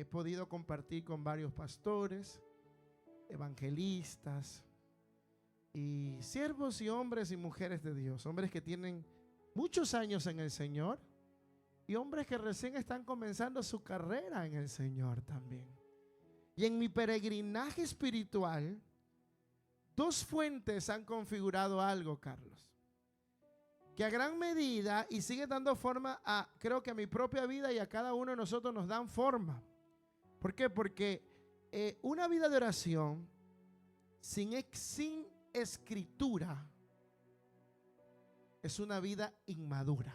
he podido compartir con varios pastores, evangelistas y siervos y hombres y mujeres de Dios, hombres que tienen muchos años en el Señor y hombres que recién están comenzando su carrera en el Señor también. Y en mi peregrinaje espiritual, dos fuentes han configurado algo, Carlos, que a gran medida y sigue dando forma a, creo que a mi propia vida y a cada uno de nosotros nos dan forma. ¿Por qué? Porque una vida de oración sin escritura es una vida inmadura.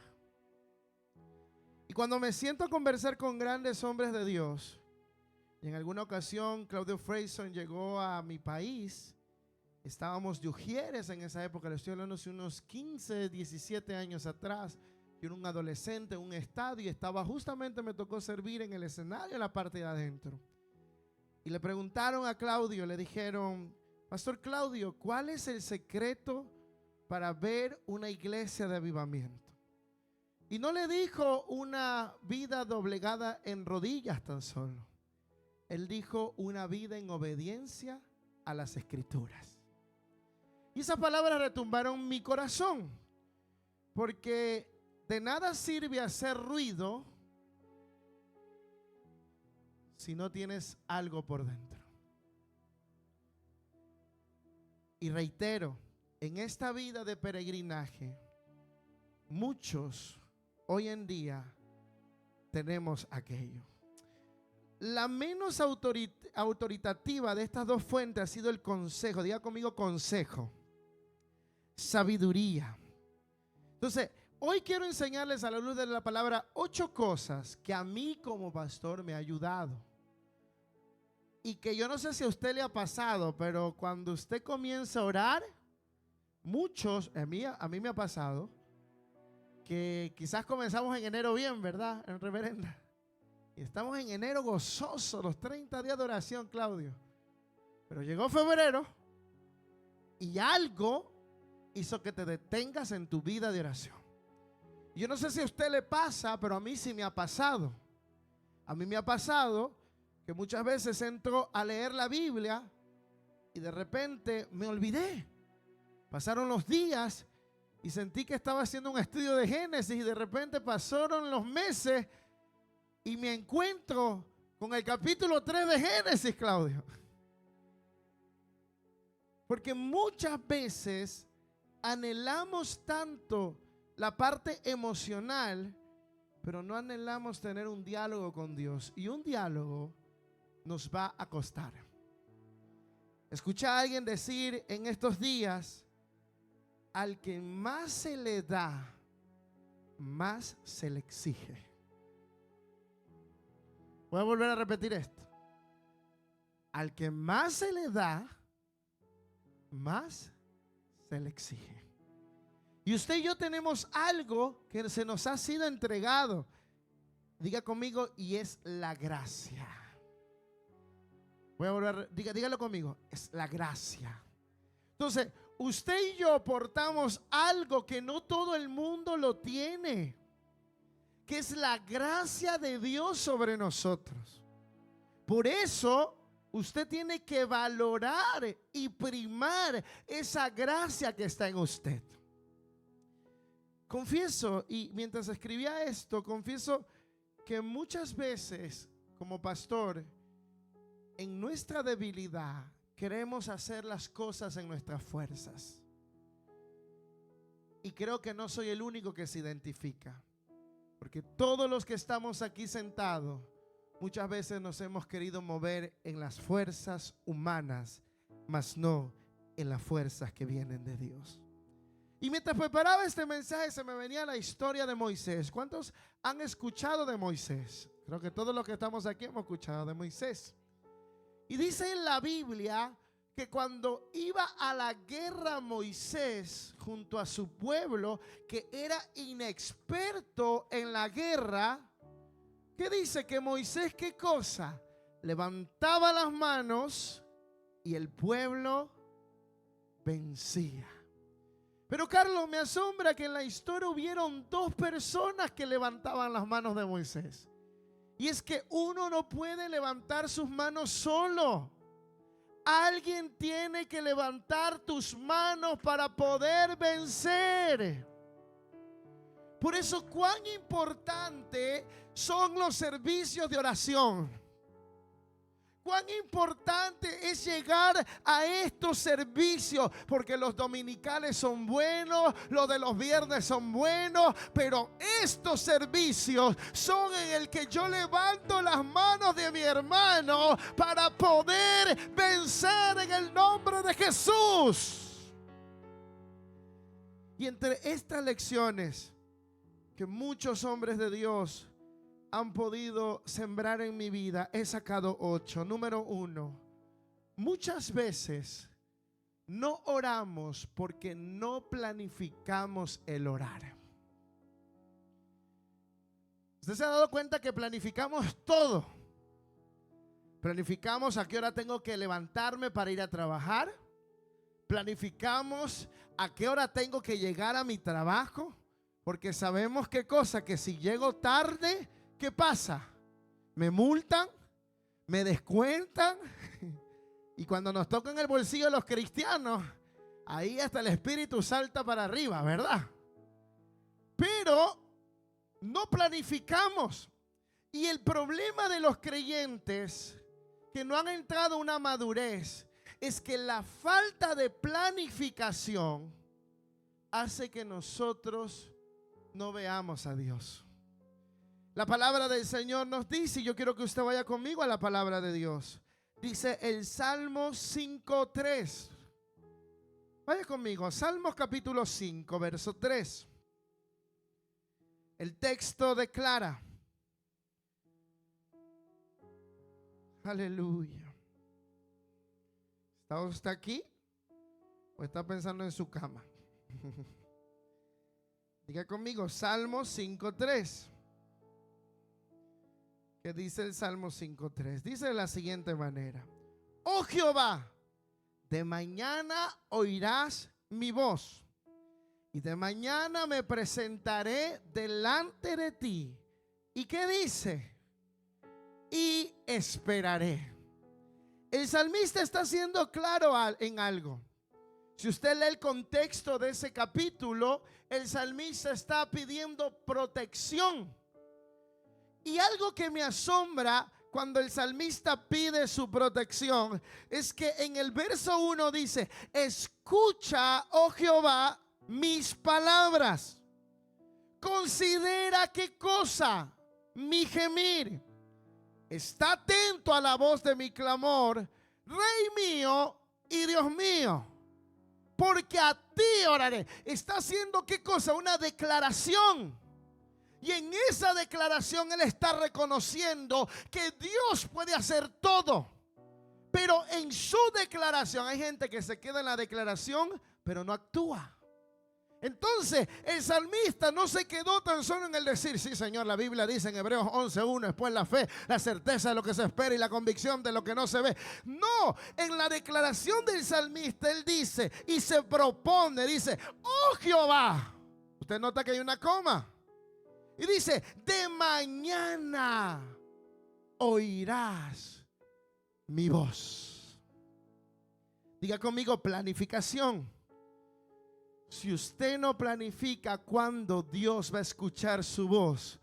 Y cuando me siento a conversar con grandes hombres de Dios, y en alguna ocasión Claudio Freyson llegó a mi país, estábamos de Ujieres en esa época, le estoy hablando hace unos 15, 17 años atrás. Yo era un adolescente en un estadio y estaba justamente, me tocó servir en el escenario en la parte de adentro. Y le preguntaron a Claudio, le dijeron: Pastor Claudio, ¿cuál es el secreto para ver una iglesia de avivamiento? Y no le dijo una vida doblegada en rodillas tan solo. Él dijo una vida en obediencia a las escrituras. Y esas palabras retumbaron mi corazón, porque de nada sirve hacer ruido si no tienes algo por dentro. Y reitero, en esta vida de peregrinaje, muchos hoy en día tenemos aquello. La menos autoritativa de estas dos fuentes ha sido el consejo. Diga conmigo: consejo, sabiduría. Entonces, hoy quiero enseñarles a la luz de la palabra 8 cosas que a mí como pastor me ha ayudado. Y que yo no sé si a usted le ha pasado, pero cuando usted comienza a orar, muchos, a mí me ha pasado, que quizás comenzamos en enero bien, ¿verdad, reverenda? Y estamos en enero gozosos, los 30 días de oración, Claudio. Pero llegó febrero y algo hizo que te detengas en tu vida de oración. Yo no sé si a usted le pasa, pero a mí sí me ha pasado. A mí me ha pasado que muchas veces entro a leer la Biblia y de repente me olvidé. Pasaron los días y sentí que estaba haciendo un estudio de Génesis y de repente pasaron los meses y me encuentro con el capítulo 3 de Génesis, Claudio. Porque muchas veces anhelamos tanto la parte emocional, pero no anhelamos tener un diálogo con Dios. Y un diálogo nos va a costar. Escuché a alguien decir en estos días: al que más se le da, más se le exige. Voy a volver a repetir esto. Al que más se le da, más se le exige. Y usted y yo tenemos algo que se nos ha sido entregado. Diga conmigo: y es la gracia. Voy a volver, dígalo conmigo: es la gracia. Entonces, usted y yo portamos algo que no todo el mundo lo tiene, que es la gracia de Dios sobre nosotros. Por eso usted tiene que valorar y primar esa gracia que está en usted. Confieso, y mientras escribía esto, confieso que muchas veces como pastor, en nuestra debilidad, queremos hacer las cosas en nuestras fuerzas. Y creo que no soy el único que se identifica, porque todos los que estamos aquí sentados, muchas veces nos hemos querido mover en las fuerzas humanas, mas no en las fuerzas que vienen de Dios. Y mientras preparaba este mensaje se me venía la historia de Moisés. ¿Cuántos han escuchado de Moisés? Creo que todos los que estamos aquí hemos escuchado de Moisés. Y dice en la Biblia que cuando iba a la guerra Moisés junto a su pueblo, que era inexperto en la guerra, ¿qué dice? Que Moisés, ¿qué cosa? Levantaba las manos y el pueblo vencía. Pero Carlos, me asombra que en la historia hubieron 2 personas que levantaban las manos de Moisés. Y es que uno no puede levantar sus manos solo. Alguien tiene que levantar tus manos para poder vencer. Por eso, cuán importante son los servicios de oración. Cuán importante es llegar a estos servicios, porque los dominicales son buenos, los de los viernes son buenos, pero estos servicios son en el que yo levanto las manos de mi hermano para poder vencer en el nombre de Jesús. Y entre estas lecciones que muchos hombres de Dios han podido sembrar en mi vida, he sacado 8. Número 1, muchas veces no oramos porque no planificamos el orar. ¿Usted se ha dado cuenta que planificamos todo? Planificamos a qué hora tengo que levantarme para ir a trabajar. Planificamos a qué hora tengo que llegar a mi trabajo, porque sabemos qué cosa, que si llego tarde, ¿qué pasa? Me multan, me descuentan. Y cuando nos tocan el bolsillo los cristianos, ahí hasta el espíritu salta para arriba, ¿verdad? Pero no planificamos. Y el problema de los creyentes que no han entrado a una madurez es que la falta de planificación hace que nosotros no veamos a Dios. La palabra del Señor nos dice, y yo quiero que usted vaya conmigo a la palabra de Dios. Dice el Salmo 5:3. Vaya conmigo, Salmos capítulo 5, verso 3. El texto declara, aleluya. ¿Está usted aquí o está pensando en su cama? Diga conmigo, Salmo 5:3. ¿Qué dice el Salmo 5:3? Dice de la siguiente manera: oh Jehová, de mañana oirás mi voz, y de mañana me presentaré delante de ti. ¿Y qué dice? Y esperaré. El salmista está siendo claro en algo. Si usted lee el contexto de ese capítulo, el salmista está pidiendo protección. Y algo que me asombra cuando el salmista pide su protección es que en el verso 1 dice: escucha, oh Jehová, mis palabras. Considera qué cosa, mi gemir. Está atento a la voz de mi clamor, Rey mío y Dios mío, porque a ti oraré. Está haciendo qué cosa, una declaración. Y en esa declaración él está reconociendo que Dios puede hacer todo. Pero en su declaración, hay gente que se queda en la declaración pero no actúa. Entonces el salmista no se quedó tan solo en el decir: sí, Señor, la Biblia dice en Hebreos 11:1, después la fe, la certeza de lo que se espera y la convicción de lo que no se ve. No, en la declaración del salmista él dice y se propone, dice: oh Jehová. Usted nota que hay una coma. Y dice: de mañana oirás mi voz. Diga conmigo, planificación. Si usted no planifica cuándo Dios va a escuchar su voz,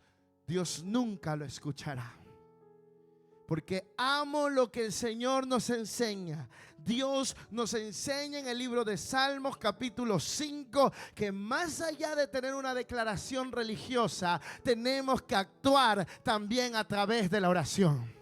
Dios nunca lo escuchará. Porque amo lo que el Señor nos enseña. Dios nos enseña en el libro de Salmos capítulo 5 que más allá de tener una declaración religiosa, tenemos que actuar también a través de la oración.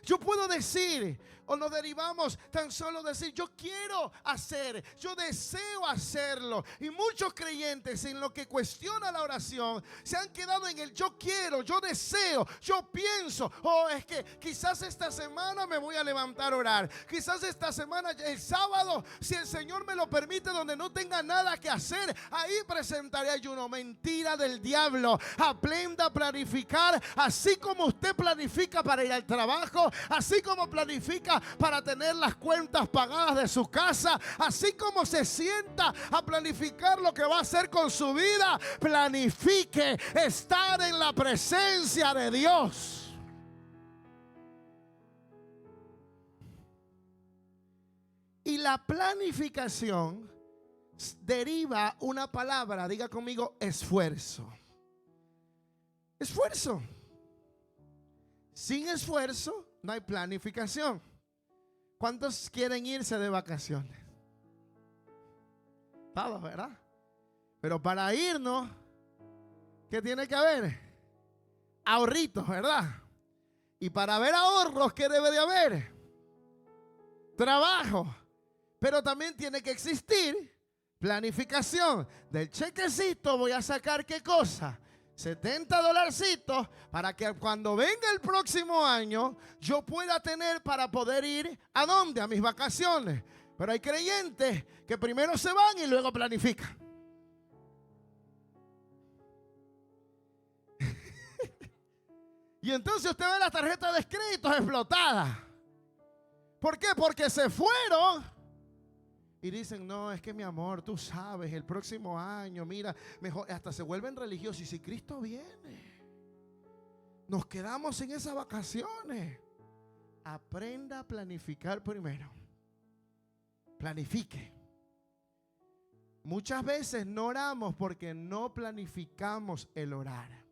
Yo puedo decir, o nos derivamos tan solo decir: yo quiero hacer, yo deseo hacerlo. Y muchos creyentes en lo que cuestiona la oración se han quedado en el yo quiero, yo deseo, yo pienso. Oh, es que quizás esta semana me voy a levantar a orar. Quizás esta semana, el sábado, si el Señor me lo permite, donde no tenga nada que hacer, ahí presentaré ayuno. Mentira del diablo. Aprenda a planificar, así como usted planifica para ir al trabajo, así como planifica para tener las cuentas pagadas de su casa, así como se sienta a planificar lo que va a hacer con su vida, planifique estar en la presencia de Dios. Y la planificación deriva una palabra, diga conmigo, esfuerzo. Esfuerzo. Sin esfuerzo no hay planificación. ¿Cuántos quieren irse de vacaciones? Todos, ¿verdad? Pero para irnos, ¿qué tiene que haber? Ahorritos, ¿verdad? Y para haber ahorros, ¿qué debe de haber? Trabajo. Pero también tiene que existir planificación. Del chequecito voy a sacar ¿qué cosa? $70 para que cuando venga el próximo año yo pueda tener para poder ir ¿a dónde? A mis vacaciones. Pero hay creyentes que primero se van y luego planifican. Y entonces usted ve las tarjetas de crédito explotadas. ¿Por qué? Porque se fueron y dicen, no, es que mi amor, tú sabes, el próximo año, mira, mejor, hasta se vuelven religiosos. Y si Cristo viene, nos quedamos en esas vacaciones. Aprenda a planificar primero. Planifique. Muchas veces no oramos porque no planificamos el orar.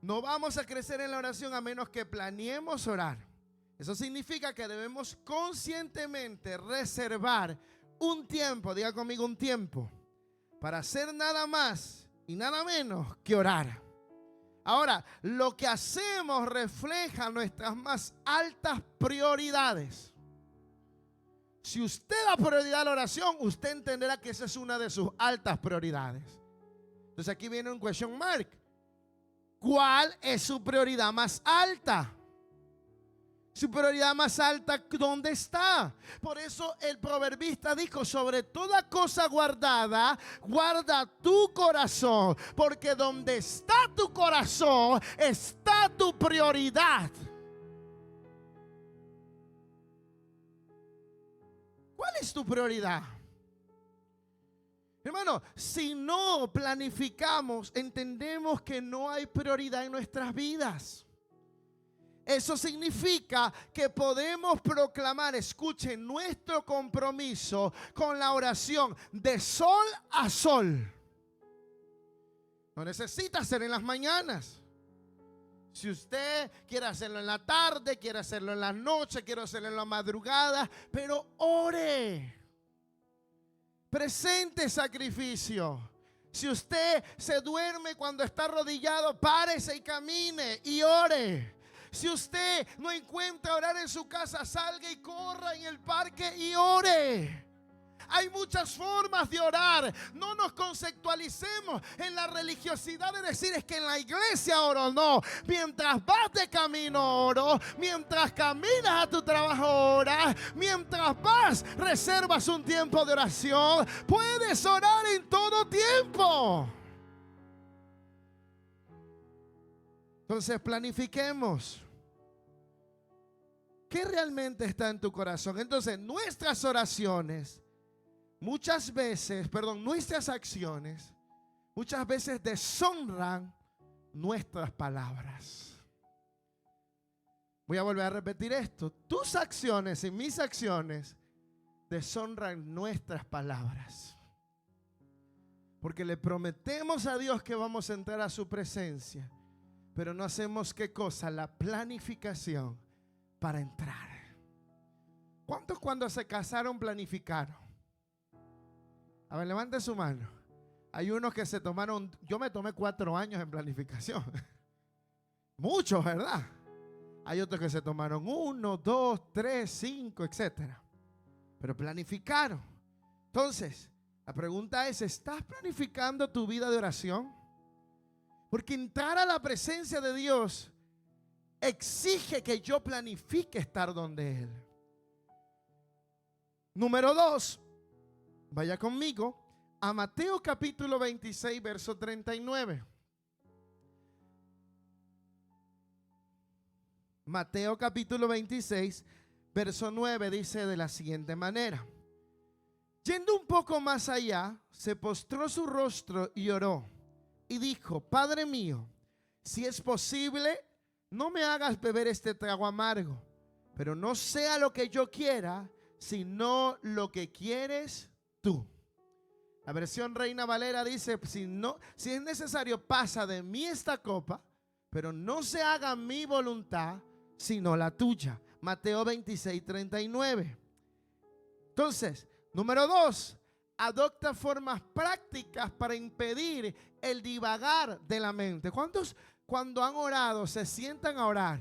No vamos a crecer en la oración a menos que planeemos orar. Eso significa que debemos conscientemente reservar un tiempo, diga conmigo un tiempo, para hacer nada más y nada menos que orar. Ahora, lo que hacemos refleja nuestras más altas prioridades. Si usted da prioridad a la oración, usted entenderá que esa es una de sus altas prioridades. Entonces aquí viene un question mark. ¿Cuál es su prioridad más alta? Su prioridad más alta, ¿dónde está? Por eso el proverbista dijo, sobre toda cosa guardada, guarda tu corazón, porque donde está tu corazón, está tu prioridad. ¿Cuál es tu prioridad? Hermano, si no planificamos, entendemos que no hay prioridad en nuestras vidas. Eso significa que podemos proclamar, escuchen, nuestro compromiso con la oración de sol a sol. No necesita ser en las mañanas. Si usted quiere hacerlo en la tarde, quiere hacerlo en la noche, quiere hacerlo en la madrugada, pero ore. Presente sacrificio. Si usted se duerme cuando está arrodillado, párese y camine y ore. Si usted no encuentra orar en su casa, salga y corra en el parque y ore. Hay muchas formas de orar. No nos conceptualicemos en la religiosidad de decir es que en la iglesia oro. No, mientras vas de camino oro, mientras caminas a tu trabajo oras, mientras vas reservas un tiempo de oración. Puedes orar en todo tiempo. Entonces planifiquemos. ¿Qué realmente está en tu corazón? Entonces nuestras oraciones nuestras acciones muchas veces deshonran nuestras palabras. Voy a volver a repetir esto. Tus acciones y mis acciones deshonran nuestras palabras. Porque le prometemos a Dios que vamos a entrar a su presencia, pero no hacemos ¿qué cosa? La planificación para entrar. ¿Cuántos cuando se casaron planificaron? A ver, levante su mano. Hay unos que se tomaron, yo me tomé 4 años en planificación. Muchos, ¿verdad? Hay otros que se tomaron 1, 2, 3, 5, etcétera. Pero planificaron. Entonces, la pregunta es, ¿estás planificando tu vida de oración? Porque entrar a la presencia de Dios exige que yo planifique estar donde Él. Número 2. Vaya conmigo a Mateo capítulo 26, verso 39. Mateo capítulo 26, verso 9 dice de la siguiente manera. Yendo un poco más allá, se postró su rostro y oró. Y dijo, Padre mío, si es posible, no me hagas beber este trago amargo, pero no sea lo que yo quiera, sino lo que quieres tú. La versión Reina Valera dice, si es necesario, pasa de mí esta copa, pero no se haga mi voluntad, sino la tuya. Mateo 26:39. Entonces, número 2, adopta formas prácticas para impedir el divagar de la mente. ¿Cuántos cuando han orado se sientan a orar?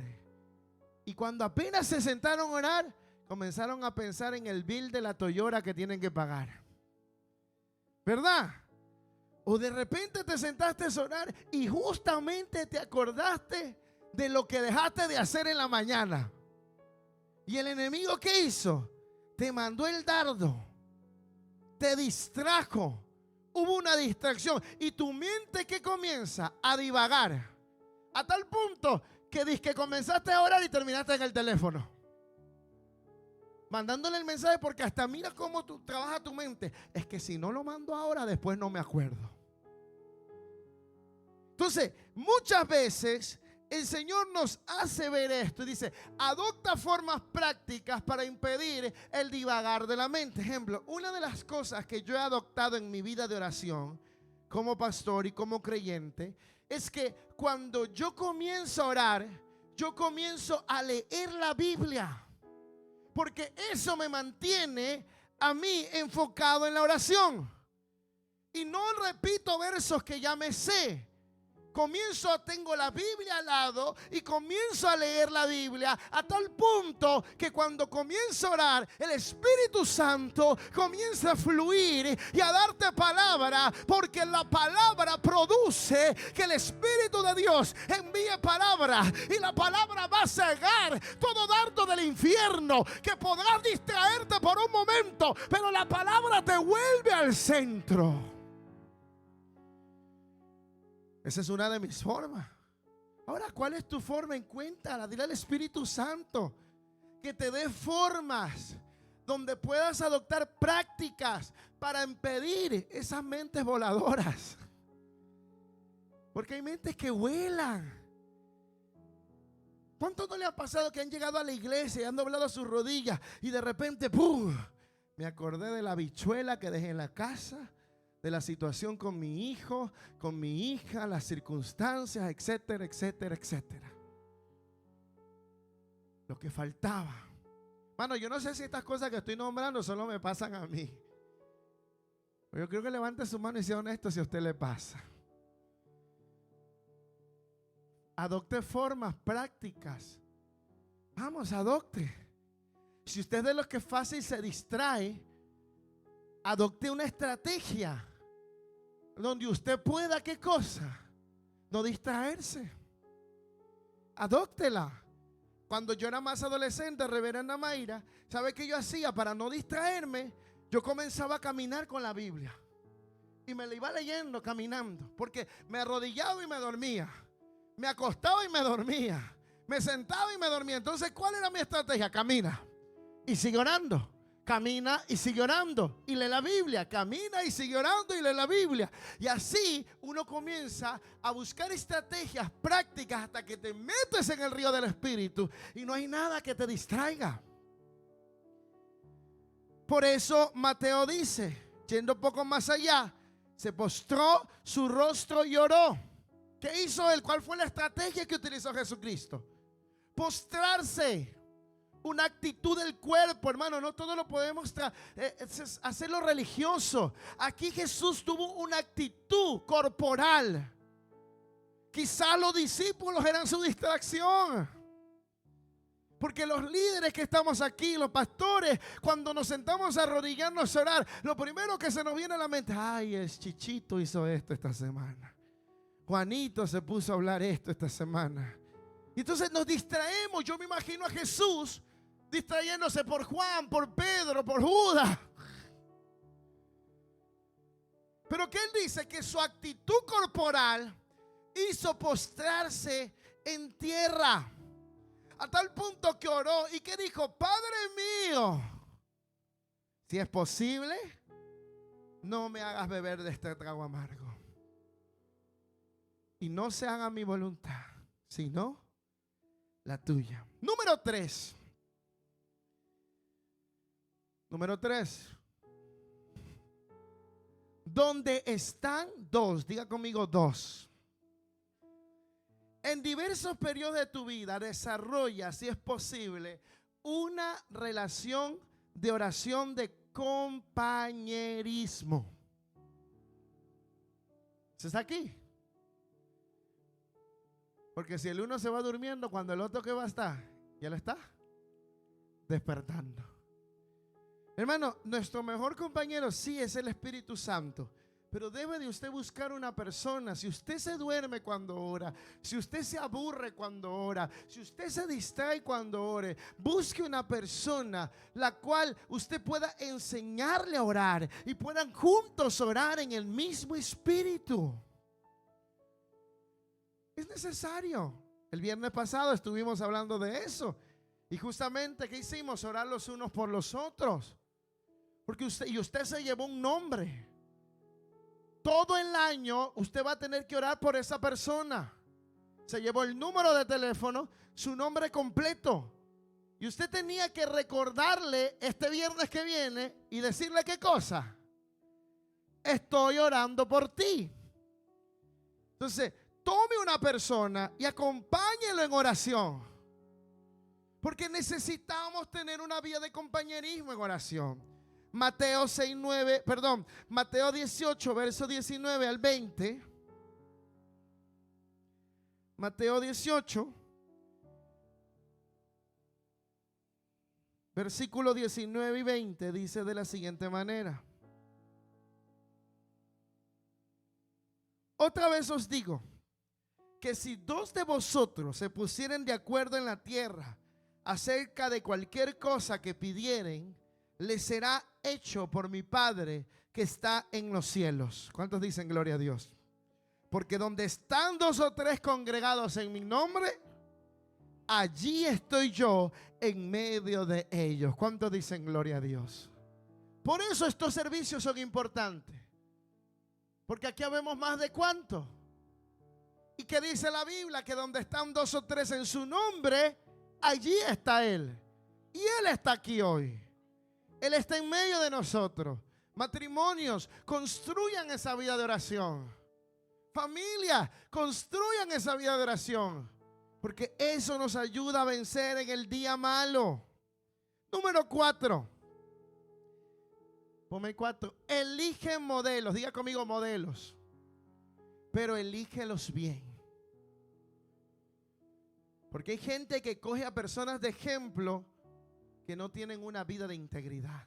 Y cuando apenas se sentaron a orar, comenzaron a pensar en el bill de la Toyota que tienen que pagar. ¿Verdad? O de repente te sentaste a orar y justamente te acordaste de lo que dejaste de hacer en la mañana. ¿Y el enemigo qué hizo? Te mandó el dardo, te distrajo, hubo una distracción y tu mente que comienza a divagar a tal punto que dices que comenzaste a orar y terminaste en el teléfono, mandándole el mensaje, porque hasta mira cómo trabaja tu mente. Es que si no lo mando ahora, después no me acuerdo. Entonces, muchas veces el Señor nos hace ver esto y dice, adopta formas prácticas para impedir el divagar de la mente. Ejemplo, una de las cosas que yo he adoptado en mi vida de oración como pastor y como creyente es que cuando yo comienzo a orar, yo comienzo a leer la Biblia, porque eso me mantiene a mí enfocado en la oración. Y no repito versos que ya me sé. Tengo la Biblia al lado y comienzo a leer la Biblia a tal punto que cuando comienzo a orar, el Espíritu Santo comienza a fluir y a darte palabra, porque la palabra produce que el Espíritu de Dios envíe palabra, y la palabra va a cegar todo dardo del infierno que podrás distraerte por un momento, pero la palabra te vuelve al centro. Esa es una de mis formas. Ahora, ¿cuál es tu forma? Encuéntrala. Dile al Espíritu Santo que te dé formas donde puedas adoptar prácticas para impedir esas mentes voladoras. Porque hay mentes que vuelan. ¿Cuánto no le ha pasado que han llegado a la iglesia y han doblado sus rodillas y de repente, ¡pum!, me acordé de la habichuela que dejé en la casa, de la situación con mi hijo, con mi hija, las circunstancias, etcétera, etcétera, etcétera? Lo que faltaba. Mano, yo no sé si estas cosas que estoy nombrando solo me pasan a mí. Yo creo que levante su mano y sea honesto si a usted le pasa. Adopte formas prácticas. Vamos, adopte. Si usted es de los que fácil se distrae, adopte una estrategia donde usted pueda, ¿qué cosa? No distraerse. Adóptela. Cuando yo era más adolescente, reverenda Mayra, ¿sabe qué yo hacía para no distraerme? Yo comenzaba a caminar con la Biblia y me la iba leyendo caminando, porque me arrodillaba y me dormía, me acostaba y me dormía, me sentaba y me dormía. Entonces, ¿cuál era mi estrategia? Camina y sigue orando. Camina y sigue orando y lee la Biblia. Camina y sigue orando y lee la Biblia. Y así uno comienza a buscar estrategias prácticas hasta que te metes en el río del Espíritu y no hay nada que te distraiga. Por eso Mateo dice, yendo un poco más allá, se postró su rostro y oró. ¿Qué hizo él? ¿Cuál fue la estrategia que utilizó Jesucristo? Postrarse. Una actitud del cuerpo, hermano. No todo lo podemos hacerlo religioso. Aquí Jesús tuvo una actitud corporal. Quizá los discípulos eran su distracción, porque los líderes que estamos aquí, los pastores, cuando nos sentamos a arrodillarnos a orar, lo primero que se nos viene a la mente: ay, el Chichito hizo esto esta semana, Juanito se puso a hablar esto esta semana. Y entonces nos distraemos. Yo me imagino a Jesús distrayéndose por Juan, por Pedro, por Judas. Pero que él dice que su actitud corporal hizo postrarse en tierra, a tal punto que oró y que dijo: Padre mío, si es posible, no me hagas beber de este trago amargo, y no se haga mi voluntad, sino la tuya. Número 3. Número 3. Donde están dos, diga conmigo dos. En diversos periodos de tu vida desarrolla, si es posible, una relación de oración de compañerismo. ¿Se está aquí? Porque si el uno se va durmiendo, cuando el otro que va a estar, ya lo está despertando. Hermano, nuestro mejor compañero sí es el Espíritu Santo. Pero debe de usted buscar una persona. Si usted se duerme cuando ora, si usted se aburre cuando ora, si usted se distrae cuando ore, busque una persona la cual usted pueda enseñarle a orar y puedan juntos orar en el mismo espíritu. Es necesario. El viernes pasado estuvimos hablando de eso. Y justamente, ¿qué hicimos? Orar los unos por los otros. Porque usted se llevó un nombre. Todo el año usted va a tener que orar por esa persona. Se llevó el número de teléfono, su nombre completo. Y usted tenía que recordarle este viernes que viene y decirle qué cosa. Estoy orando por ti. Entonces, tome una persona y acompáñelo en oración. Porque necesitamos tener una vida de compañerismo en oración. Mateo 18, verso 19 al 20. Mateo 18, versículo 19 y 20 dice de la siguiente manera: otra vez os digo que si dos de vosotros se pusieren de acuerdo en la tierra acerca de cualquier cosa que pidieren, les será hecho por mi Padre que está en los cielos. ¿Cuántos dicen gloria a Dios? Porque donde están dos o tres congregados en mi nombre, allí estoy yo en medio de ellos. ¿Cuántos dicen gloria a Dios? Por eso estos servicios son importantes. Porque aquí habemos más de cuánto. ¿Y qué dice la Biblia? Que donde están dos o tres en su nombre, allí está Él. Y Él está aquí hoy. Él está en medio de nosotros. Matrimonios, construyan esa vida de oración. Familia, construyan esa vida de oración. Porque eso nos ayuda a vencer en el día malo. Número 4. Ponme 4. Elige modelos. Diga conmigo modelos. Pero elígelos bien. Porque hay gente que coge a personas de ejemplo que no tienen una vida de integridad.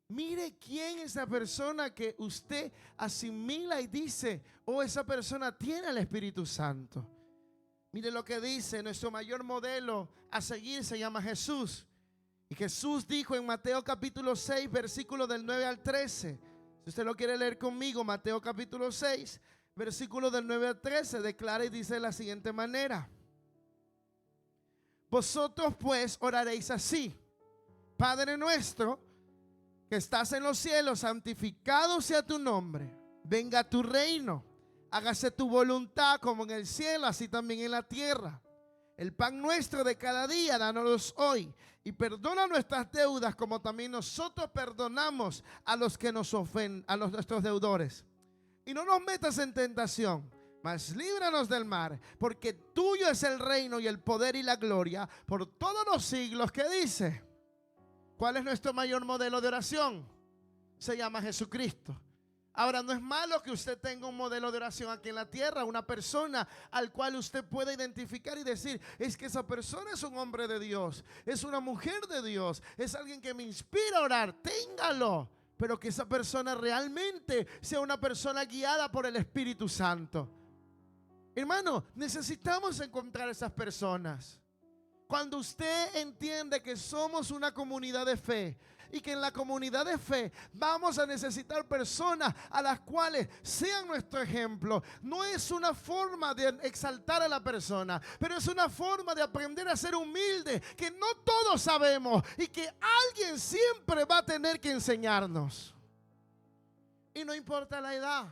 Mire quién es esa persona que usted asimila y dice, oh, esa persona tiene el Espíritu Santo. Mire lo que dice, nuestro mayor modelo a seguir se llama Jesús. Y Jesús dijo en Mateo capítulo 6, versículo del 9 al 13. Si usted lo quiere leer conmigo, Mateo capítulo 6, versículo del 9 al 13, declara y dice de la siguiente manera: vosotros pues oraréis así: Padre nuestro que estás en los cielos, santificado sea tu nombre, venga tu reino, hágase tu voluntad como en el cielo, así también en la tierra. El pan nuestro de cada día, dánoslo hoy, y perdona nuestras deudas como también nosotros perdonamos a los que nos ofenden, a nuestros deudores. Y no nos metas en tentación, mas líbranos del mal, porque tuyo es el reino y el poder y la gloria por todos los siglos. ¿Qué dice? ¿Cuál es nuestro mayor modelo de oración? Se llama Jesucristo. Ahora, no es malo que usted tenga un modelo de oración aquí en la tierra, una persona al cual usted pueda identificar y decir, es que esa persona es un hombre de Dios, es una mujer de Dios, es alguien que me inspira a orar. Téngalo, pero que esa persona realmente sea una persona guiada por el Espíritu Santo. Hermano, necesitamos encontrar esas personas. Cuando usted entiende que somos una comunidad de fe y que en la comunidad de fe vamos a necesitar personas a las cuales sean nuestro ejemplo, no es una forma de exaltar a la persona, pero es una forma de aprender a ser humilde, que no todos sabemos y que alguien siempre va a tener que enseñarnos. Y no importa la edad,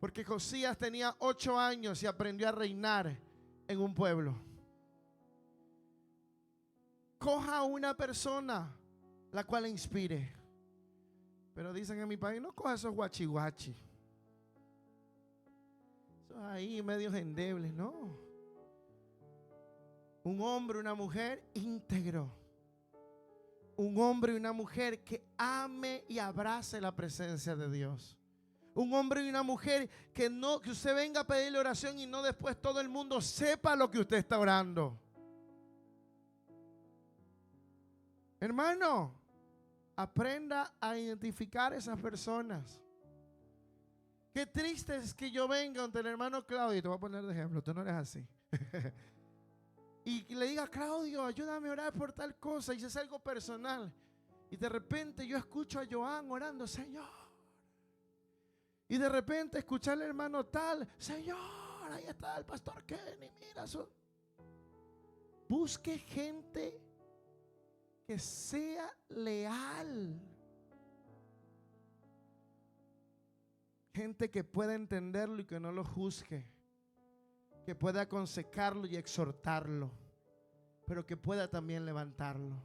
porque Josías tenía 8 años y aprendió a reinar en un pueblo. escoja una persona la cual le inspire. Pero dicen en mi país, no coja esos guachihuachi. Esos ahí medios endebles, no. Un hombre, una mujer íntegro. Un hombre y una mujer que ame y abrace la presencia de Dios. Un hombre y una mujer que usted venga a pedirle oración y no después todo el mundo sepa lo que usted está orando. Hermano, aprenda a identificar esas personas. Qué triste es que yo venga ante el hermano Claudio, te voy a poner de ejemplo, tú no eres así. Y le diga, Claudio, ayúdame a orar por tal cosa, y es algo personal. Y de repente yo escucho a Joan orando, Señor. Y de repente escuchar al hermano tal, Señor, ahí está el pastor Kenny, mira eso. Busque gente que sea leal. Gente que pueda entenderlo y que no lo juzgue. Que pueda aconsejarlo y exhortarlo, pero que pueda también levantarlo.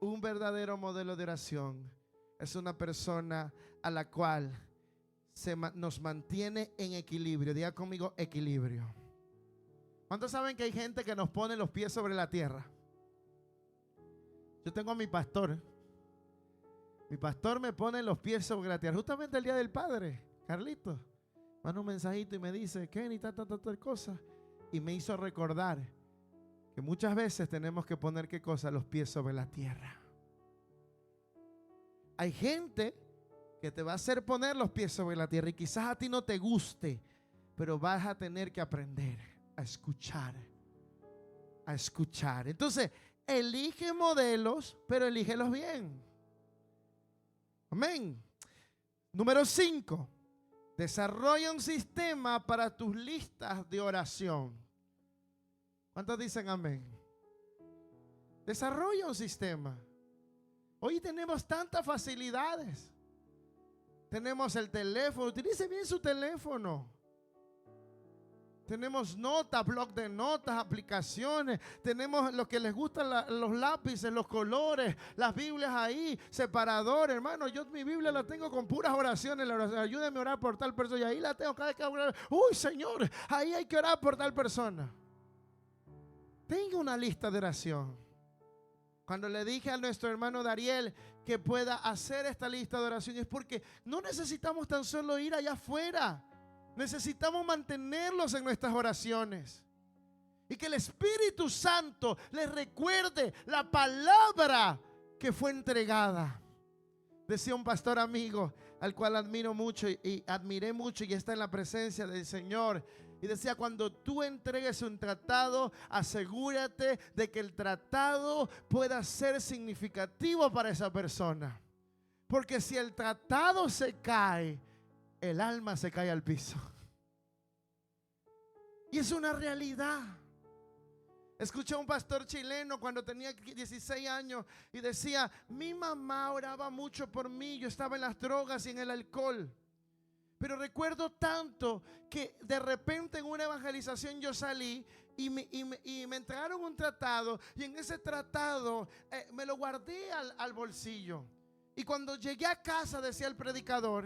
Un verdadero modelo de oración es una persona a la cual nos mantiene en equilibrio. Diga conmigo, equilibrio. ¿Cuántos saben que hay gente que nos pone los pies sobre la tierra? Yo tengo a mi pastor. Mi pastor me pone los pies sobre la tierra. Justamente el día del Padre, Carlito manda un mensajito y me dice, Kenny, tal cosa. Y me hizo recordar que muchas veces tenemos que poner ¿qué cosa? Los pies sobre la tierra. Hay gente que te va a hacer poner los pies sobre la tierra y quizás a ti no te guste, pero vas a tener que aprender a escuchar. A escuchar. Entonces, elige modelos, pero elígelos bien. Amén. Número 5. Desarrolla un sistema para tus listas de oración. ¿Cuántos dicen amén? Desarrolla un sistema. Hoy tenemos tantas facilidades. Tenemos el teléfono. Utilice bien su teléfono. Tenemos notas, blog de notas, aplicaciones. Tenemos lo que les gustan los lápices, los colores, las Biblias ahí, separadores. Hermano, yo mi Biblia la tengo con puras oraciones. Ayúdeme a orar por tal persona. Y ahí la tengo cada vez que orar. Uy, Señor, ahí hay que orar por tal persona. Tenga una lista de oración. Cuando le dije a nuestro hermano Dariel que pueda hacer esta lista de oración, es porque no necesitamos tan solo ir allá afuera. Necesitamos mantenerlos en nuestras oraciones. Y que el Espíritu Santo les recuerde la palabra que fue entregada. Decía un pastor amigo al cual admiro mucho y admiré mucho y está en la presencia del Señor. Y decía, cuando tú entregues un tratado, asegúrate de que el tratado pueda ser significativo para esa persona. Porque si el tratado se cae, el alma se cae al piso. Y es una realidad. Escuché a un pastor chileno cuando tenía 16 años y decía, mi mamá oraba mucho por mí, yo estaba en las drogas y en el alcohol. Pero recuerdo tanto que de repente en una evangelización yo salí y me entregaron un tratado, y en ese tratado me lo guardé al bolsillo. Y cuando llegué a casa, decía el predicador,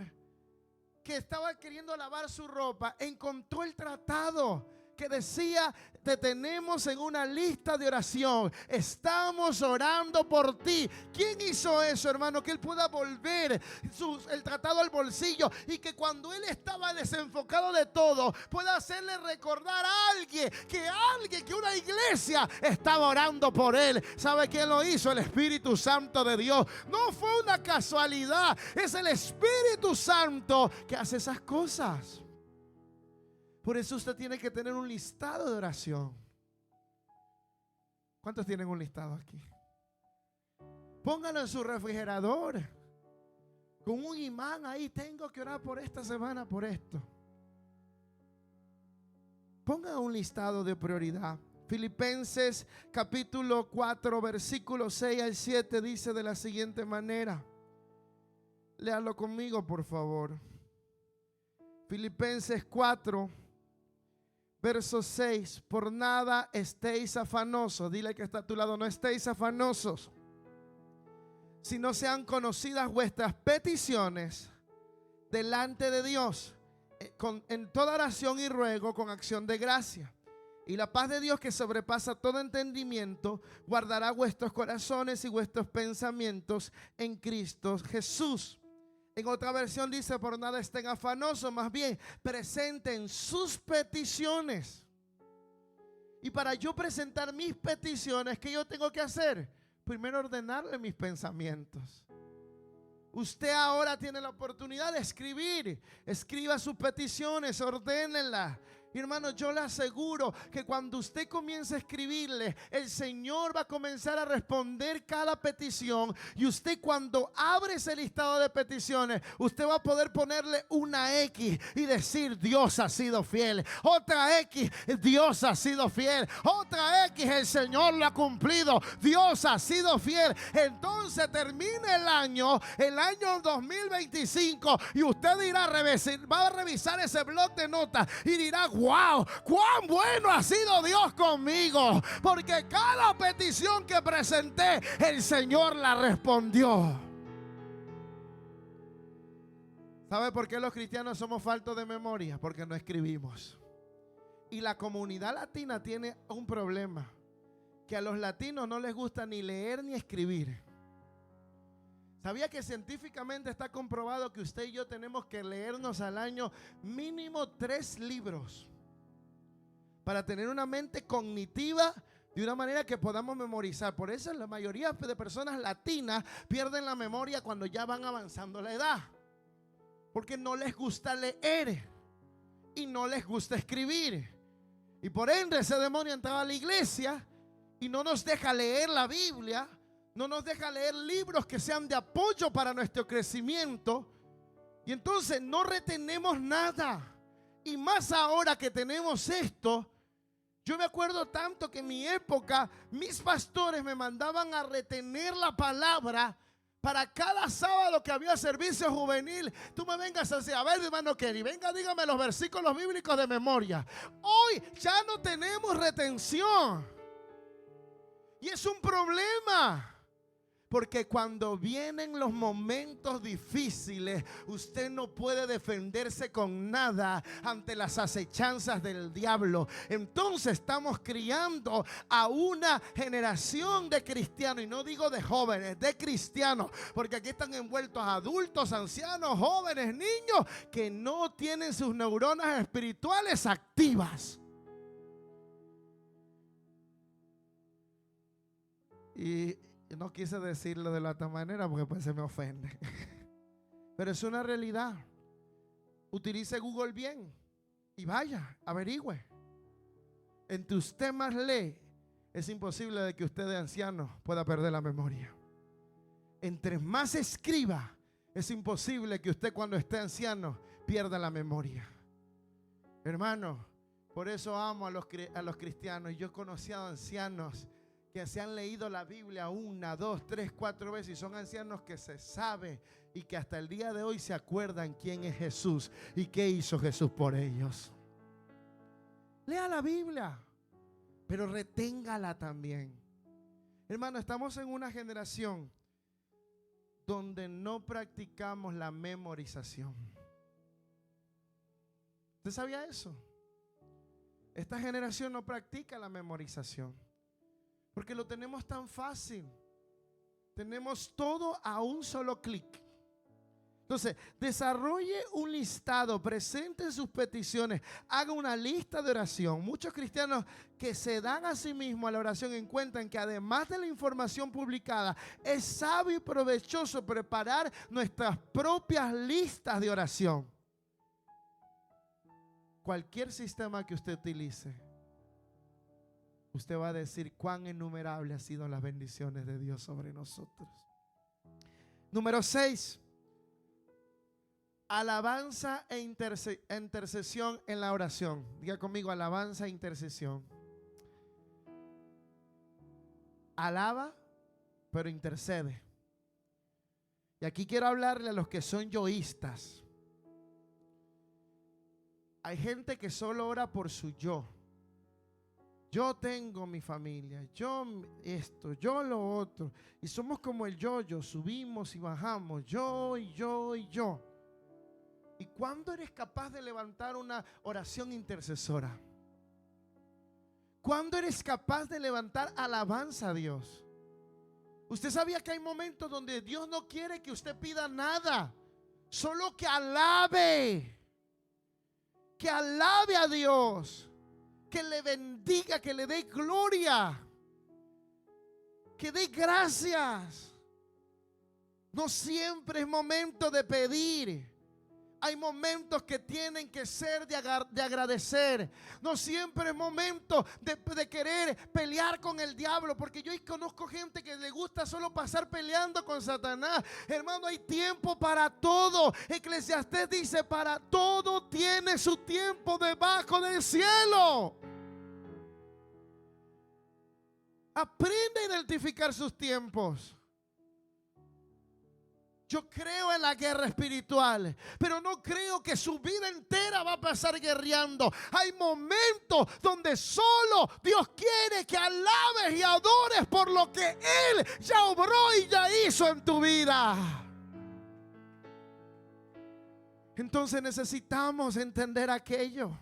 que estaba queriendo lavar su ropa, encontró el tratado que decía, te tenemos en una lista de oración, estamos orando por ti. ¿Quién hizo eso, hermano? Que él pueda volver el tratado al bolsillo y que cuando él estaba desenfocado de todo, pueda hacerle recordar a alguien, que una iglesia estaba orando por él. ¿Sabe quién lo hizo? El Espíritu Santo de Dios. No fue una casualidad, es el Espíritu Santo que hace esas cosas. Por eso usted tiene que tener un listado de oración. ¿Cuántos tienen un listado aquí? Póngalo en su refrigerador. Con un imán ahí, tengo que orar por esta semana, por esto. Ponga un listado de prioridad. Filipenses capítulo 4, versículo 6 al 7 dice de la siguiente manera. Léalo conmigo, por favor. Filipenses 4, Verso 6, por nada estéis afanosos. Dile que está a tu lado, no estéis afanosos, si no sean conocidas vuestras peticiones delante de Dios, en toda oración y ruego con acción de gracia. Y la paz de Dios, que sobrepasa todo entendimiento, guardará vuestros corazones y vuestros pensamientos en Cristo Jesús. En otra versión dice, por nada estén afanosos, más bien presenten sus peticiones. Y para yo presentar mis peticiones, ¿qué yo tengo que hacer? Primero ordenarle mis pensamientos. Usted ahora tiene la oportunidad de escribir. Escriba sus peticiones, ordénenlas. Y hermano, yo le aseguro que cuando usted comience a escribirle, el Señor va a comenzar a responder cada petición. Y usted, cuando abre ese listado de peticiones, usted va a poder ponerle una X y decir: Dios ha sido fiel. Otra X, Dios ha sido fiel. Otra X, el Señor lo ha cumplido. Dios ha sido fiel. Entonces termina el año 2025, y usted dirá, va a revisar ese blog de notas y dirá: wow, cuán bueno ha sido Dios conmigo, porque cada petición que presenté, el Señor la respondió. ¿Sabe por qué los cristianos somos faltos de memoria? Porque no escribimos. Y la comunidad latina tiene un problema, que a los latinos no les gusta ni leer ni escribir. ¿Sabía que científicamente está comprobado que usted y yo tenemos que leernos al año mínimo 3 libros para tener una mente cognitiva de una manera que podamos memorizar? Por eso la mayoría de personas latinas pierden la memoria cuando ya van avanzando la edad, porque no les gusta leer y no les gusta escribir. Y por ende ese demonio entraba a la iglesia y no nos deja leer la Biblia, no nos deja leer libros que sean de apoyo para nuestro crecimiento. Y entonces no retenemos nada. Y más ahora que tenemos esto. Yo me acuerdo tanto que en mi época mis pastores me mandaban a retener la palabra para cada sábado que había servicio juvenil. Tú me vengas a decir: a ver, hermano Kenny, venga, dígame los versículos bíblicos de memoria. Hoy ya no tenemos retención. Y es un problema. Porque cuando vienen los momentos difíciles, usted no puede defenderse con nada ante las acechanzas del diablo. Entonces estamos criando a una generación de cristianos, y no digo de jóvenes, de cristianos, porque aquí están envueltos adultos, ancianos, jóvenes, niños, que no tienen sus neuronas espirituales activas. Y no quise decirlo de la otra manera porque pues se me ofende. Pero es una realidad. Utilice Google bien y vaya, averigüe. Entre usted más lee, es imposible de que usted de anciano pueda perder la memoria. Entre más escriba, es imposible que usted cuando esté anciano pierda la memoria. Hermano, por eso amo a los cristianos. Yo he conocido a ancianos que se han leído la Biblia 1, 2, 3, 4 veces, y son ancianos que se sabe y que hasta el día de hoy se acuerdan quién es Jesús y qué hizo Jesús por ellos. Lea la Biblia, pero reténgala también. Hermano, estamos en una generación donde no practicamos la memorización. ¿Usted sabía eso? Esta generación no practica la memorización porque lo tenemos tan fácil. Tenemos todo a un solo clic. Entonces, desarrolle un listado, presente sus peticiones, haga una lista de oración. Muchos cristianos que se dan a sí mismos a la oración encuentran que además de la información publicada, es sabio y provechoso preparar nuestras propias listas de oración. Cualquier sistema que usted utilice, usted va a decir cuán innumerables han sido las bendiciones de Dios sobre nosotros. Número 6. Alabanza e intercesión en la oración. Diga conmigo: alabanza e intercesión. Alaba, pero intercede. Y aquí quiero hablarle a los que son yoístas. Hay gente que solo ora por su yo. Yo tengo mi familia, yo esto, yo lo otro. Y somos como el yo-yo, subimos y bajamos, yo y yo y yo. ¿Y cuándo eres capaz de levantar una oración intercesora? ¿Cuándo eres capaz de levantar alabanza a Dios? Usted sabía que hay momentos donde Dios no quiere que usted pida nada, solo que alabe a Dios, que le bendiga, que le dé gloria, que dé gracias. No siempre es momento de pedir. Hay momentos que tienen que ser de agradecer. No siempre es momento de querer pelear con el diablo, porque yo conozco gente que le gusta solo pasar peleando con Satanás. Hermano, hay tiempo para todo. Eclesiastés dice: para todo tiene su tiempo debajo del cielo. Aprende a identificar sus tiempos. Yo creo en la guerra espiritual, pero no creo que su vida entera va a pasar guerreando. Hay momentos donde solo Dios quiere que alabes y adores por lo que Él ya obró y ya hizo en tu vida. Entonces necesitamos entender aquello.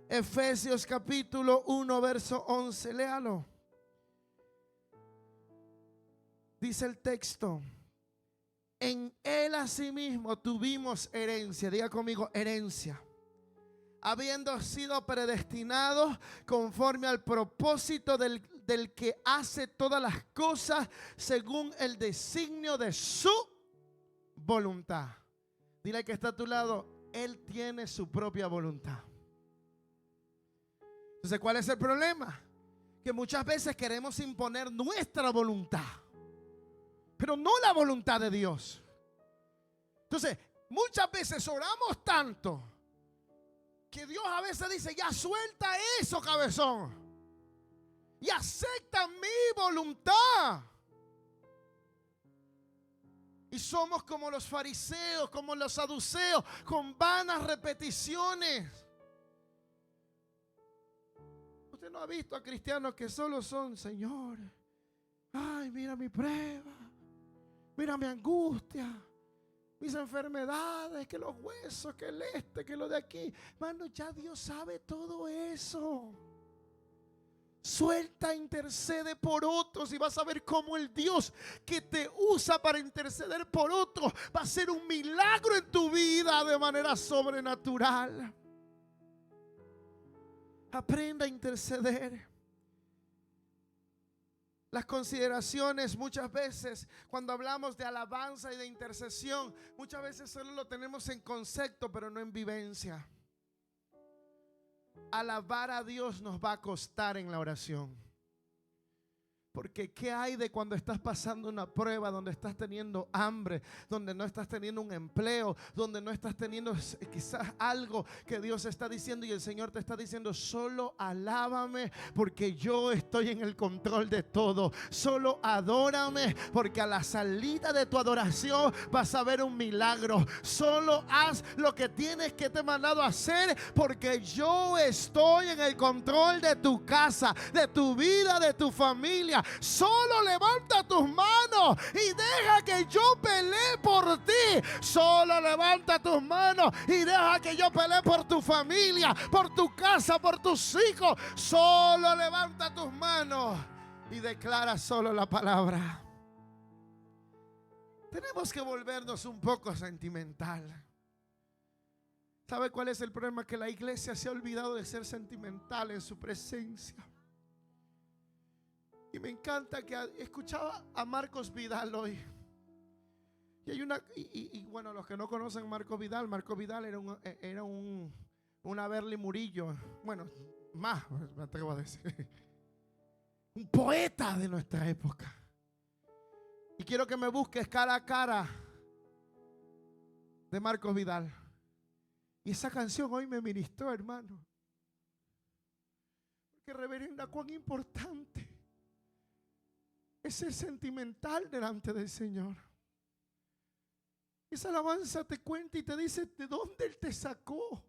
Efesios capítulo 1, verso 11, léalo. Dice el texto: en Él asimismo tuvimos herencia. Diga conmigo, herencia. Habiendo sido predestinados conforme al propósito del que hace todas las cosas según el designio de su voluntad. Dile que está a tu lado: Él tiene su propia voluntad. Entonces, ¿cuál es el problema? Que muchas veces queremos imponer nuestra voluntad, pero no la voluntad de Dios. Entonces, muchas veces oramos tanto que Dios a veces dice: ya suelta eso, cabezón, y acepta mi voluntad. Y somos como los fariseos, como los saduceos, con vanas repeticiones. Usted no ha visto a cristianos que solo son: Señor, ay, mira mi prueba, mira mi angustia, mis enfermedades, que los huesos, que el que lo de aquí. Hermano, ya Dios sabe todo eso. Suelta, intercede por otros y vas a ver cómo el Dios que te usa para interceder por otros va a hacer un milagro en tu vida de manera sobrenatural. Aprenda a interceder. Las consideraciones muchas veces, cuando hablamos de alabanza y de intercesión, muchas veces solo lo tenemos en concepto, pero no en vivencia. Alabar a Dios nos va a costar en la oración. Porque ¿qué hay de cuando estás pasando una prueba, donde estás teniendo hambre, donde no estás teniendo un empleo, donde no estás teniendo quizás algo que Dios está diciendo y el Señor te está diciendo: solo alábame porque yo estoy en el control de todo. Solo adórame porque a la salida de tu adoración vas a ver un milagro. Solo haz lo que tienes que te he mandado a hacer porque yo estoy en el control de tu casa, de tu vida, de tu familia. Solo levanta tus manos y deja que yo pelee por ti. Solo levanta tus manos y deja que yo pelee por tu familia, por tu casa, por tus hijos. Solo levanta tus manos y declara solo la palabra. Tenemos que volvernos un poco sentimental. ¿Sabe cuál es el problema? Que la iglesia se ha olvidado de ser sentimental en su presencia. Y me encanta que escuchaba a Marcos Vidal hoy. Y hay bueno, los que no conocen Marcos Vidal era una Berly Murillo. Bueno, más me atrevo a decir. Un poeta de nuestra época. Y quiero que me busques cara a cara de Marcos Vidal. Y esa canción hoy me ministró, hermano. Porque reverenda cuán importante es ser sentimental delante del Señor. Esa alabanza te cuenta y te dice de dónde Él te sacó,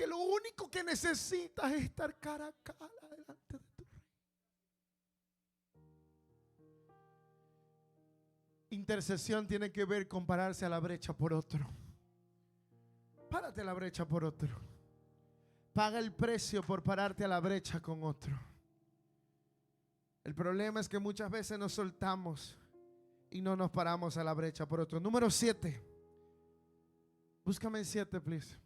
que lo único que necesitas es estar cara a cara delante de tu Rey. Intercesión tiene que ver con pararse a la brecha por otro. Párate a la brecha por otro. Paga el precio por pararte a la brecha con otro. El problema es que muchas veces nos soltamos y no nos paramos a la brecha por otro. Número 7. Búscame en 7, please.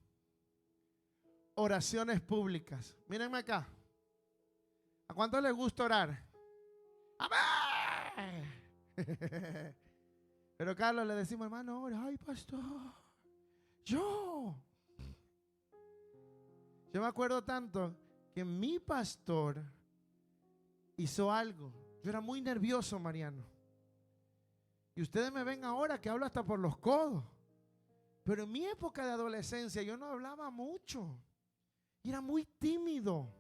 Oraciones públicas. Mírenme acá. ¿A cuánto les gusta orar? ¡Amén! Pero Carlos le decimos, hermano, ora. Ay, pastor. Yo me acuerdo tanto que mi pastor hizo algo. Yo era muy nervioso, Mariano. Y ustedes me ven ahora que hablo hasta por los codos. Pero en mi época de adolescencia yo no hablaba mucho. Y era muy tímido.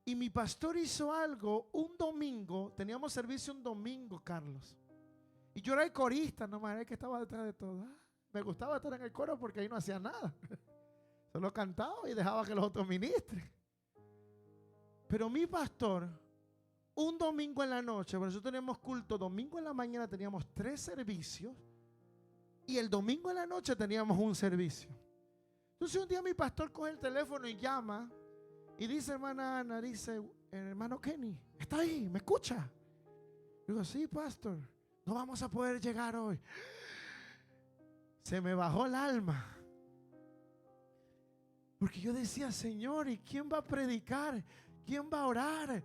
Y mi pastor hizo algo un domingo. Teníamos servicio un domingo, Carlos. Y yo era el corista, no era el que estaba detrás de todo. Me gustaba estar en el coro porque ahí no hacía nada. Solo cantaba y dejaba que los otros ministren. Pero mi pastor, un domingo en la noche, por eso teníamos culto, domingo en la mañana teníamos 3 servicios y el domingo en la noche teníamos un servicio. Entonces un día mi pastor coge el teléfono y llama y dice, hermana Ana, dice, hermano Kenny, ¿está ahí? ¿Me escucha? Digo, sí, pastor, no vamos a poder llegar hoy. Se me bajó el alma. Porque yo decía, Señor, ¿y quién va a predicar? ¿Quién va a orar?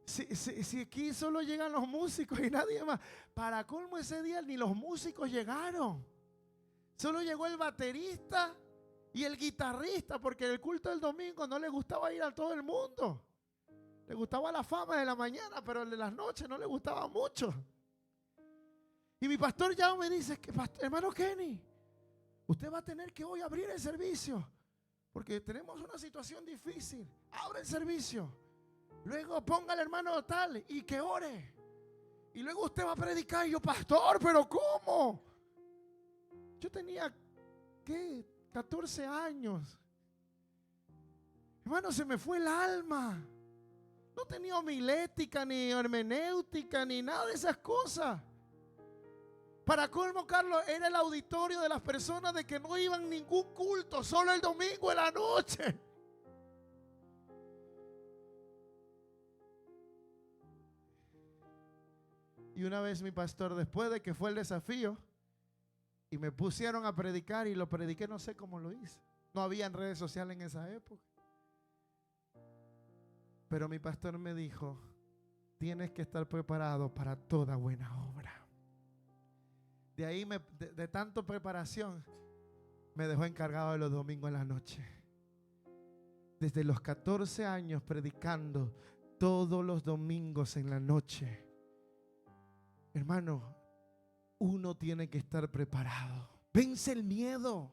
Si aquí solo llegan los músicos y nadie más. Para colmo, ese día ni los músicos llegaron. Solo llegó el baterista y el guitarrista, porque el culto del domingo no le gustaba ir a todo el mundo. Le gustaba la fama de la mañana, pero el de las noches no le gustaba mucho. Y mi pastor ya me dice, hermano Kenny, usted va a tener que hoy abrir el servicio, porque tenemos una situación difícil. Abre el servicio. Luego ponga al hermano tal y que ore. Y luego usted va a predicar. Y yo, pastor, ¿pero cómo? Yo tenía, ¿qué? 14 años. Hermano, se me fue el alma. No tenía homilética, ni hermenéutica, ni nada de esas cosas. Para colmo, Carlos, era el auditorio de las personas de que no iban a ningún culto, solo el domingo en la noche. Y una vez mi pastor, después de que fue el desafío y me pusieron a predicar, y lo prediqué, no sé cómo lo hice. No había en redes sociales en esa época. Pero mi pastor me dijo, tienes que estar preparado para toda buena obra. De ahí, de tanto preparación, me dejó encargado de los domingos en la noche. Desde los 14 años predicando todos los domingos en la noche. Hermano, uno tiene que estar preparado. Vence el miedo.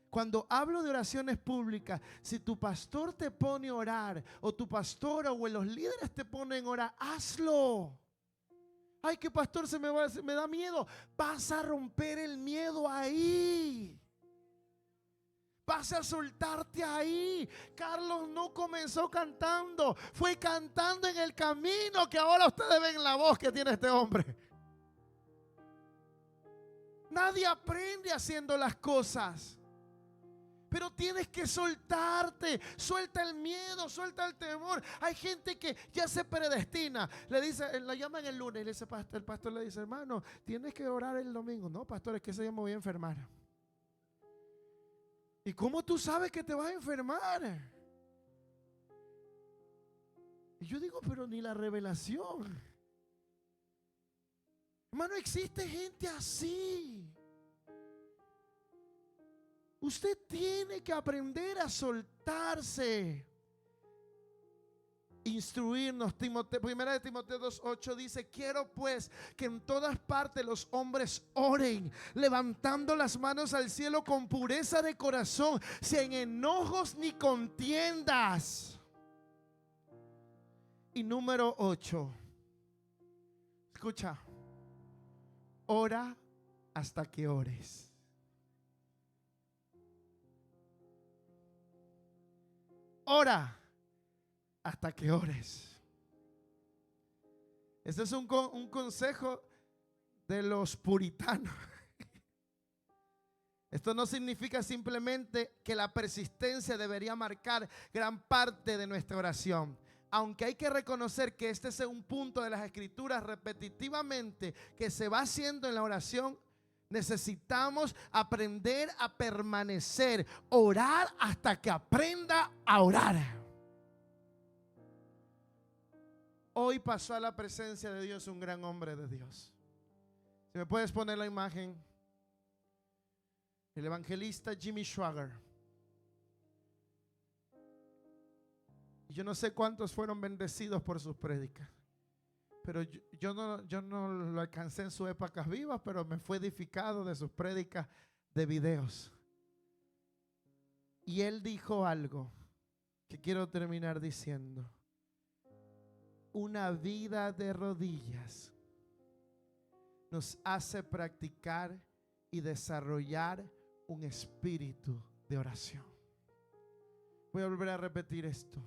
Cuando hablo de oraciones públicas, si tu pastor te pone a orar, o tu pastora o los líderes te ponen a orar, hazlo. Ay, que pastor, me da miedo. Vas a romper el miedo ahí. Vas a soltarte ahí. Carlos no comenzó cantando, fue cantando en el camino, que ahora ustedes ven la voz que tiene este hombre. Nadie aprende haciendo las cosas. Pero tienes que soltarte. Suelta el miedo, suelta el temor. Hay gente que ya se predestina. Le dice, la llaman el lunes y le dice, el pastor le dice, hermano, tienes que orar el domingo. No, pastor, es que ese día me voy a enfermar. ¿Y cómo tú sabes que te vas a enfermar? Y yo digo, pero ni la revelación. Hermano, existe gente así. Usted tiene que aprender a soltarse. Instruirnos. Primera de Timoteo 2:8 dice, quiero pues que en todas partes los hombres oren, levantando las manos al cielo con pureza de corazón, sin enojos ni contiendas. Y número 8, escucha, ora hasta que ores. Ora hasta que ores. Este es un consejo de los puritanos. Esto no significa simplemente que la persistencia debería marcar gran parte de nuestra oración. Aunque hay que reconocer que este es un punto de las escrituras repetitivamente que se va haciendo en la oración, necesitamos aprender a permanecer, orar hasta que aprenda a orar. Hoy pasó a la presencia de Dios un gran hombre de Dios. Si me puedes poner la imagen. El evangelista Jimmy Swaggart. Yo no sé cuántos fueron bendecidos por sus prédicas, pero yo no lo alcancé en sus épocas vivas, pero me fue edificado de sus prédicas de videos. Y él dijo algo que quiero terminar diciendo. Una vida de rodillas nos hace practicar y desarrollar un espíritu de oración. Voy a volver a repetir esto.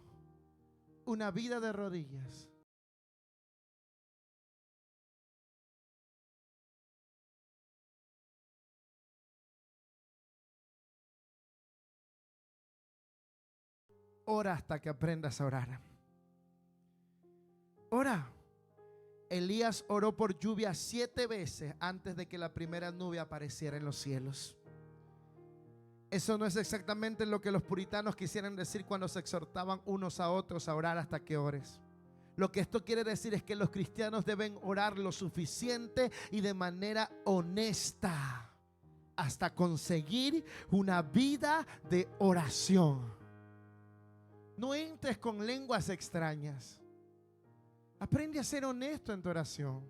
Una vida de rodillas ora hasta que aprendas a orar. Ora. Elías oró por lluvia 7 veces antes de que la primera nube apareciera en los cielos. Eso no es exactamente lo que los puritanos quisieran decir cuando se exhortaban unos a otros a orar hasta que ores. Lo que esto quiere decir es que los cristianos deben orar lo suficiente y de manera honesta hasta conseguir una vida de oración. No entres con lenguas extrañas. Aprende a ser honesto en tu oración.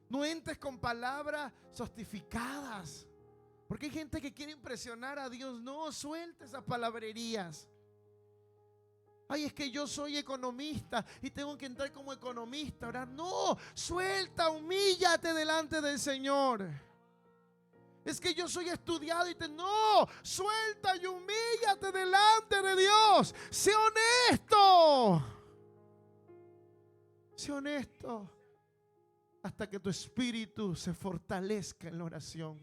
No entres con palabras sofisticadas, porque hay gente que quiere impresionar a Dios. No, suelta esas palabrerías. Ay, es que yo soy economista y tengo que entrar como economista a orar. No, suelta, humíllate delante del Señor. Es que yo soy estudiado y no, suelta y humíllate delante de Dios. Sé honesto. Sé honesto hasta que tu espíritu se fortalezca en la oración.